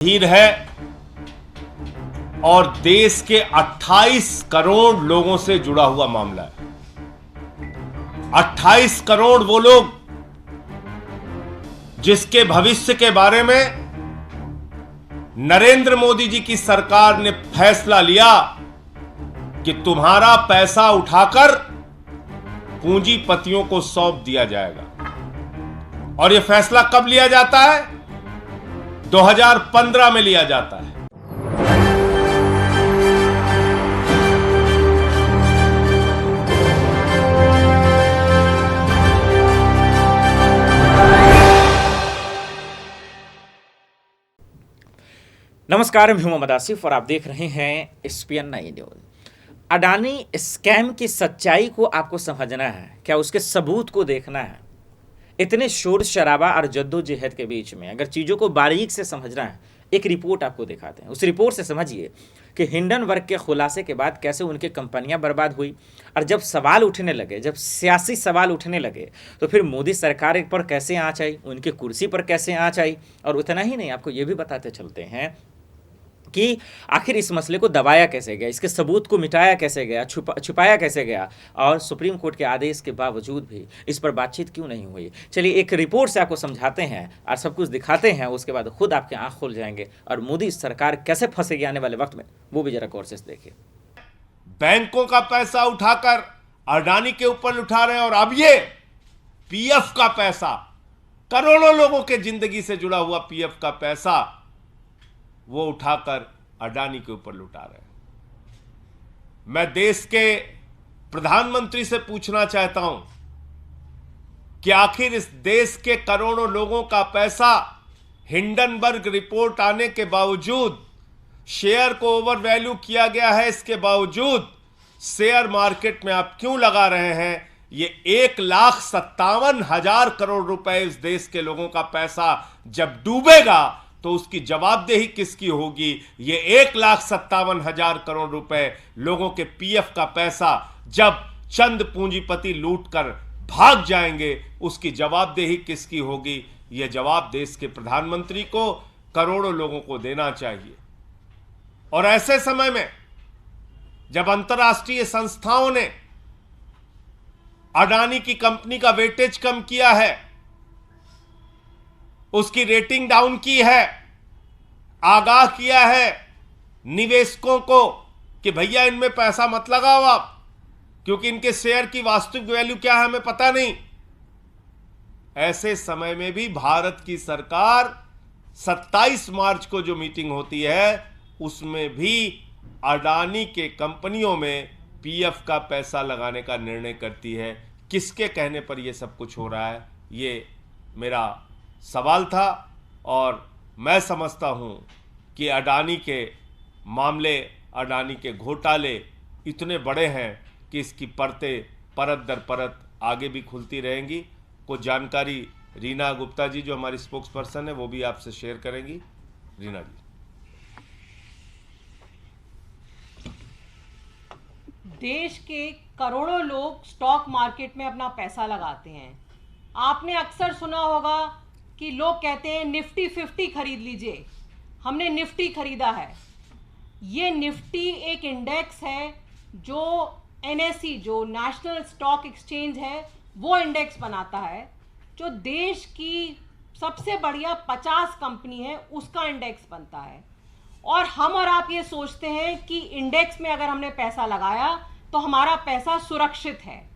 गंभीर है और देश के 28 करोड़ लोगों से जुड़ा हुआ मामला है। 28 करोड़ वो लोग जिसके भविष्य के बारे में नरेंद्र मोदी जी की सरकार ने फैसला लिया कि तुम्हारा पैसा उठाकर पूंजीपतियों को सौंप दिया जाएगा। और यह फैसला कब लिया जाता है? 2015 में लिया जाता है। नमस्कार, मैं हूं मोहम्मद आसिफ और आप देख रहे हैं SPN 9 न्यूज। अडानी स्कैम की सच्चाई को आपको समझना है क्या? उसके सबूत को देखना है? इतने शोर शराबा और जद्दोजहद के बीच में अगर चीज़ों को बारीक से समझना है, एक रिपोर्ट आपको दिखाते हैं। उस रिपोर्ट से समझिए कि हिंडनबर्ग के खुलासे के बाद कैसे उनकी कंपनियां बर्बाद हुई, और जब सवाल उठने लगे, जब सियासी सवाल उठने लगे, तो फिर मोदी सरकार पर कैसे आँच आई, उनकी कुर्सी पर कैसे आँच आई। और उतना ही नहीं, आपको ये भी बताते चलते हैं कि आखिर इस मसले को दबाया कैसे गया, इसके सबूत को मिटाया कैसे गया, छुपाया कैसे गया, और सुप्रीम कोर्ट के आदेश के बावजूद भी इस पर बातचीत क्यों नहीं हुई। चलिए एक रिपोर्ट से आपको समझाते हैं और सब कुछ दिखाते हैं, उसके बाद खुद आपके आंख खुल जाएंगे और मोदी सरकार कैसे फंसेगी आने वाले वक्त में, वो भी जरा गौर से देखिए। बैंकों का पैसा उठाकर अडानी के ऊपर उठा रहे हैं, और अब ये पीएफ का पैसा, करोड़ों लोगों के जिंदगी से जुड़ा हुआ पीएफ का पैसा वो उठाकर अडानी के ऊपर लुटा रहे हैं। मैं देश के प्रधानमंत्री से पूछना चाहता हूं कि आखिर इस देश के करोड़ों लोगों का पैसा हिंडनबर्ग रिपोर्ट आने के बावजूद, शेयर को ओवर वैल्यू किया गया है, इसके बावजूद शेयर मार्केट में आप क्यों लगा रहे हैं? ये 1,57,000 करोड़ रुपए इस देश के लोगों का पैसा जब डूबेगा तो उसकी जवाबदेही किसकी होगी? ये 1,57,000 करोड़ रुपए लोगों के पीएफ का पैसा जब चंद पूंजीपति लूट कर भाग जाएंगे, उसकी जवाबदेही किसकी होगी? यह जवाब देश के प्रधानमंत्री को, करोड़ों लोगों को देना चाहिए। और ऐसे समय में जब अंतर्राष्ट्रीय संस्थाओं ने अडानी की कंपनी का वेटेज कम किया है, उसकी रेटिंग डाउन की है, आगाह किया है निवेशकों को कि भैया इनमें पैसा मत लगाओ आप, क्योंकि इनके शेयर की वास्तविक वैल्यू क्या है हमें पता नहीं। ऐसे समय में भी भारत की सरकार 27 मार्च को जो मीटिंग होती है उसमें भी अडानी के कंपनियों में पीएफ का पैसा लगाने का निर्णय करती है। किसके कहने पर यह सब कुछ हो रहा है, ये मेरा सवाल था। और मैं समझता हूं कि अडानी के मामले, अडानी के घोटाले इतने बड़े हैं कि इसकी परतें परत दर परत आगे भी खुलती रहेंगी। कुछ जानकारी रीना गुप्ता जी जो हमारी स्पोक्स पर्सन है वो भी आपसे शेयर करेंगी। रीना जी। देश के करोड़ों लोग स्टॉक मार्केट में अपना पैसा लगाते हैं। आपने अक्सर सुना होगा कि लोग कहते हैं निफ्टी 50 खरीद लीजिए। हमने निफ्टी खरीदा है। ये निफ्टी एक इंडेक्स है जो NSE, जो नेशनल स्टॉक एक्सचेंज है, वो इंडेक्स बनाता है। जो देश की सबसे बढ़िया 50 कंपनी है उसका इंडेक्स बनता है। और हम और आप ये सोचते हैं कि इंडेक्स में अगर हमने पैसा लगाया तो हमारा पैसा सुरक्षित है।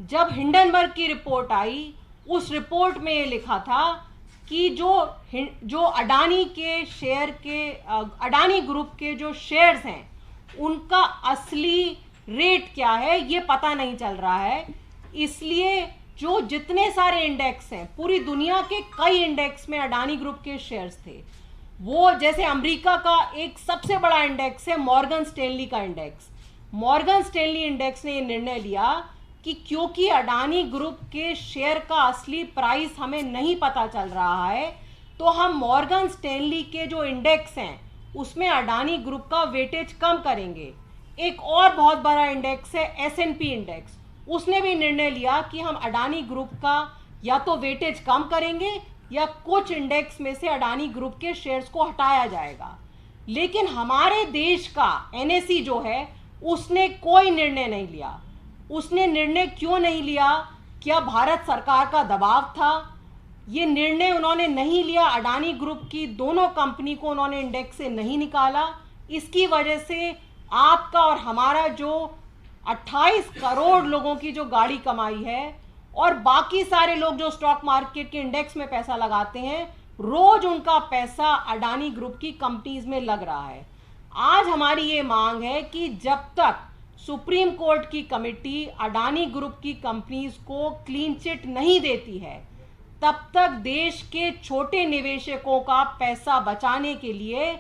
जब हिंडनबर्ग की रिपोर्ट आई, उस रिपोर्ट में ये लिखा था कि जो अडानी के शेयर के, अडानी ग्रुप के जो शेयर्स हैं उनका असली रेट क्या है ये पता नहीं चल रहा है। इसलिए जो जितने सारे इंडेक्स हैं, पूरी दुनिया के कई इंडेक्स में अडानी ग्रुप के शेयर्स थे। वो जैसे अमेरिका का एक सबसे बड़ा इंडेक्स है मॉर्गन स्टैनली का इंडेक्स। मॉर्गन स्टैनली इंडेक्स ने ये निर्णय लिया कि क्योंकि अडानी ग्रुप के शेयर का असली प्राइस हमें नहीं पता चल रहा है, तो हम मॉर्गन स्टैनली के जो इंडेक्स हैं उसमें अडानी ग्रुप का वेटेज कम करेंगे। एक और बहुत बड़ा इंडेक्स है S&P इंडेक्स, उसने भी निर्णय लिया कि हम अडानी ग्रुप का या तो वेटेज कम करेंगे या कुछ इंडेक्स में से अडानी ग्रुप के शेयर्स को हटाया जाएगा। लेकिन हमारे देश का एनएसई जो है उसने कोई निर्णय नहीं लिया। उसने निर्णय क्यों नहीं लिया? क्या भारत सरकार का दबाव था? ये निर्णय उन्होंने नहीं लिया। अडानी ग्रुप की दोनों कंपनी को उन्होंने इंडेक्स से नहीं निकाला। इसकी वजह से आपका और हमारा जो 28 करोड़ लोगों की जो गाड़ी कमाई है और बाकी सारे लोग जो स्टॉक मार्केट के इंडेक्स में पैसा लगाते हैं, रोज उनका पैसा अडानी ग्रुप की कंपनीज में लग रहा है। आज हमारी ये मांग है कि जब तक सुप्रीम कोर्ट की कमेटी अडानी ग्रुप की कंपनीज को क्लीन चिट नहीं देती है, तब तक देश के छोटे निवेशकों का पैसा बचाने के लिए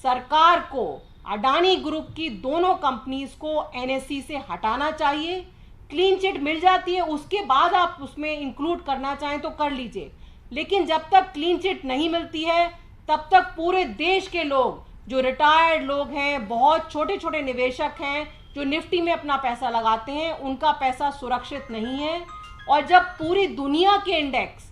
सरकार को अडानी ग्रुप की दोनों कंपनीज को एनएसई से हटाना चाहिए। क्लीन चिट मिल जाती है, उसके बाद आप उसमें इंक्लूड करना चाहें तो कर लीजिए, लेकिन जब तक क्लीन चिट नहीं मिलती है तब तक पूरे देश के लोग जो रिटायर्ड लोग हैं, बहुत छोटे छोटे निवेशक हैं जो निफ्टी में अपना पैसा लगाते हैं, उनका पैसा सुरक्षित नहीं है। और जब पूरी दुनिया के इंडेक्स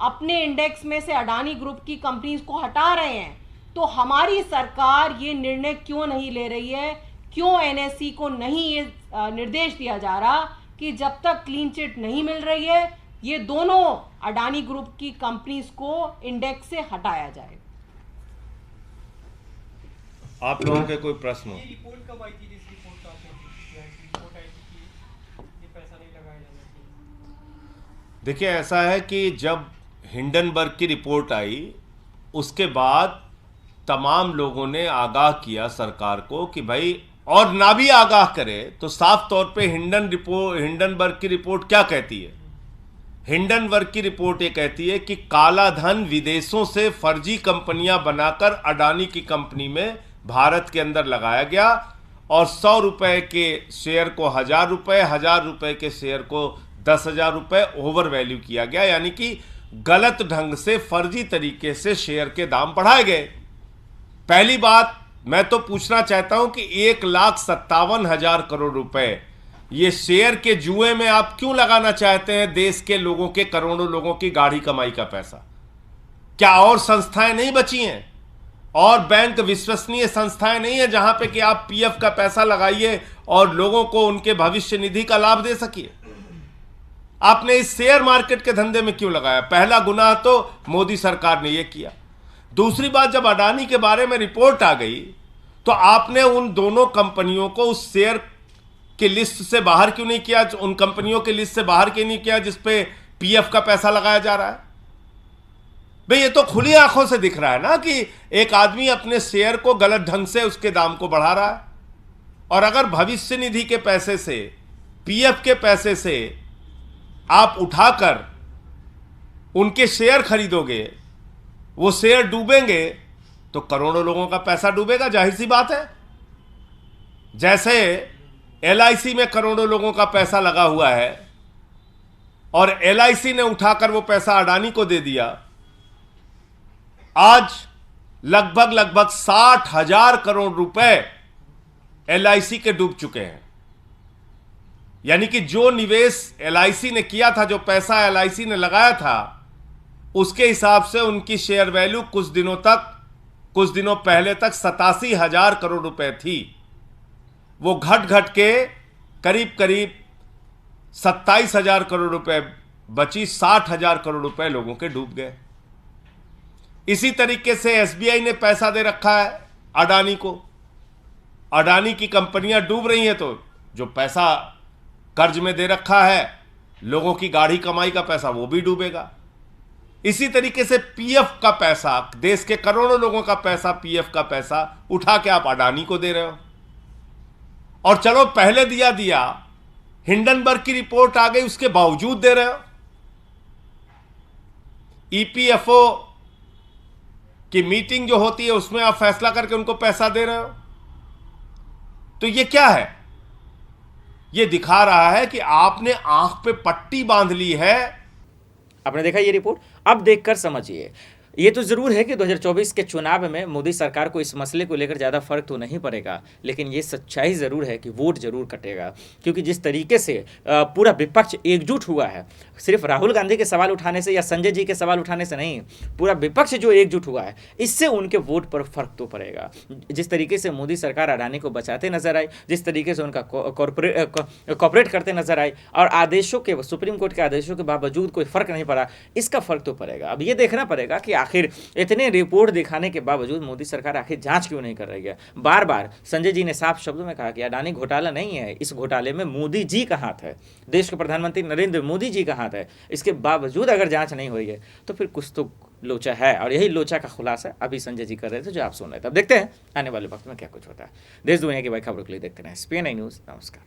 अपने इंडेक्स में से अडानी ग्रुप की कंपनीज को हटा रहे हैं, तो हमारी सरकार ये निर्णय क्यों नहीं ले रही है? क्यों एनएसई को नहीं ये निर्देश दिया जा रहा कि जब तक क्लीन चिट नहीं मिल रही है, ये दोनों अडानी ग्रुप की कंपनीज को इंडेक्स से हटाया जाए? आप लोगों के कोई प्रश्न हो? ये रिपोर्ट कब आई थी? जिस रिपोर्ट का आपने रिपोर्ट आई थी कि ये पैसा नहीं लगाया जाना चाहिए। देखिए, ऐसा है कि जब हिंडनबर्ग की रिपोर्ट आई उसके बाद तमाम लोगों ने आगाह किया सरकार को कि भाई, और ना भी आगाह करे तो साफ तौर पे हिंडनबर्ग की रिपोर्ट क्या कहती है? हिंडनबर्ग की रिपोर्ट ये कहती है कि काला धन विदेशों से फर्जी कंपनियां बनाकर अडानी की कंपनी में भारत के अंदर लगाया गया और 100 रुपए के शेयर को 1000 रुपए, 1000 रुपए के शेयर को 10,000 रुपए ओवर वैल्यू किया गया, यानी कि गलत ढंग से फर्जी तरीके से शेयर के दाम बढ़ाए गए। पहली बात मैं तो पूछना चाहता हूं कि 1,57,000 करोड़ रुपए ये शेयर के जुए में आप क्यों लगाना चाहते हैं? देश के लोगों के, करोड़ों लोगों की गाढ़ी कमाई का पैसा। क्या और संस्थाएं नहीं बची हैं? और बैंक विश्वसनीय संस्थाएं नहीं है जहां पे कि आप पीएफ का पैसा लगाइए और लोगों को उनके भविष्य निधि का लाभ दे सकिए? आपने इस शेयर मार्केट के धंधे में क्यों लगाया? पहला गुनाह तो मोदी सरकार ने यह किया। दूसरी बात, जब अडानी के बारे में रिपोर्ट आ गई तो आपने उन दोनों कंपनियों को उस शेयर की लिस्ट से बाहर क्यों नहीं किया? उन कंपनियों की लिस्ट से बाहर क्यों नहीं किया जिस पे पीएफ का पैसा लगाया जा रहा है? भाई, ये तो खुली आंखों से दिख रहा है ना कि एक आदमी अपने शेयर को गलत ढंग से उसके दाम को बढ़ा रहा है। और अगर भविष्य निधि के पैसे से, पीएफ के पैसे से आप उठाकर उनके शेयर खरीदोगे, वो शेयर डूबेंगे तो करोड़ों लोगों का पैसा डूबेगा, जाहिर सी बात है। जैसे एलआईसी में करोड़ों लोगों का पैसा लगा हुआ है और एलआईसी ने उठाकर वो पैसा अडानी को दे दिया। आज लगभग 60,000 करोड़ रुपए एलआईसी के डूब चुके हैं। यानी कि जो निवेश एलआईसी ने किया था, जो पैसा एलआईसी ने लगाया था, उसके हिसाब से उनकी शेयर वैल्यू कुछ दिनों पहले तक 87,000 करोड़ रुपए थी। वो घट के करीब 27,000 करोड़ रुपए बची, 60,000 करोड़ रुपए लोगों के डूब गए। इसी तरीके से एसबीआई ने पैसा दे रखा है अडानी को। अडानी की कंपनियां डूब रही हैं तो जो पैसा कर्ज में दे रखा है, लोगों की गाढ़ी कमाई का पैसा, वो भी डूबेगा। इसी तरीके से पीएफ का पैसा, देश के करोड़ों लोगों का पैसा, पीएफ का पैसा उठा के आप अडानी को दे रहे हो। और चलो पहले दिया, हिंडनबर्ग की रिपोर्ट आ गई, उसके बावजूद दे रहे हो। ईपीएफओ की मीटिंग जो होती है उसमें आप फैसला करके उनको पैसा दे रहे हो। तो ये क्या है? ये दिखा रहा है कि आपने आंख पे पट्टी बांध ली है। आपने देखा ये रिपोर्ट, अब देखकर समझिए। ये तो ज़रूर है कि 2024 के चुनाव में मोदी सरकार को इस मसले को लेकर ज़्यादा फर्क तो नहीं पड़ेगा, लेकिन ये सच्चाई ज़रूर है कि वोट ज़रूर कटेगा। क्योंकि जिस तरीके से पूरा विपक्ष एकजुट हुआ है, सिर्फ राहुल गांधी के सवाल उठाने से या संजय जी के सवाल उठाने से नहीं, पूरा विपक्ष जो एकजुट हुआ है, इससे उनके वोट पर फर्क तो पड़ेगा। जिस तरीके से मोदी सरकार अडानी को बचाते नजर आई, जिस तरीके से उनका कॉपरेट करते नजर आई, और आदेशों के, सुप्रीम कोर्ट के आदेशों के बावजूद कोई फर्क नहीं पड़ा, इसका फर्क तो पड़ेगा। अब ये देखना पड़ेगा कि आखिर इतने रिपोर्ट दिखाने के बावजूद मोदी सरकार आखिर जांच क्यों नहीं कर रही है। बार बार संजय जी ने साफ शब्दों में कहा कि अडानी घोटाला नहीं है, इस घोटाले में मोदी जी का हाथ है, देश के प्रधानमंत्री नरेंद्र मोदी जी का हाथ है। इसके बावजूद अगर जांच नहीं हो रही है तो फिर कुछ तो लोचा है, और यही लोचा का खुलासा अभी संजय जी कर रहे थे जो आप सुन रहे थे। अब देखते हैं आने वाले वक्त में क्या कुछ होता है। देश दुनिया की बड़ी खबरों के लिए देखते रहें SPN न्यूज़। नमस्कार।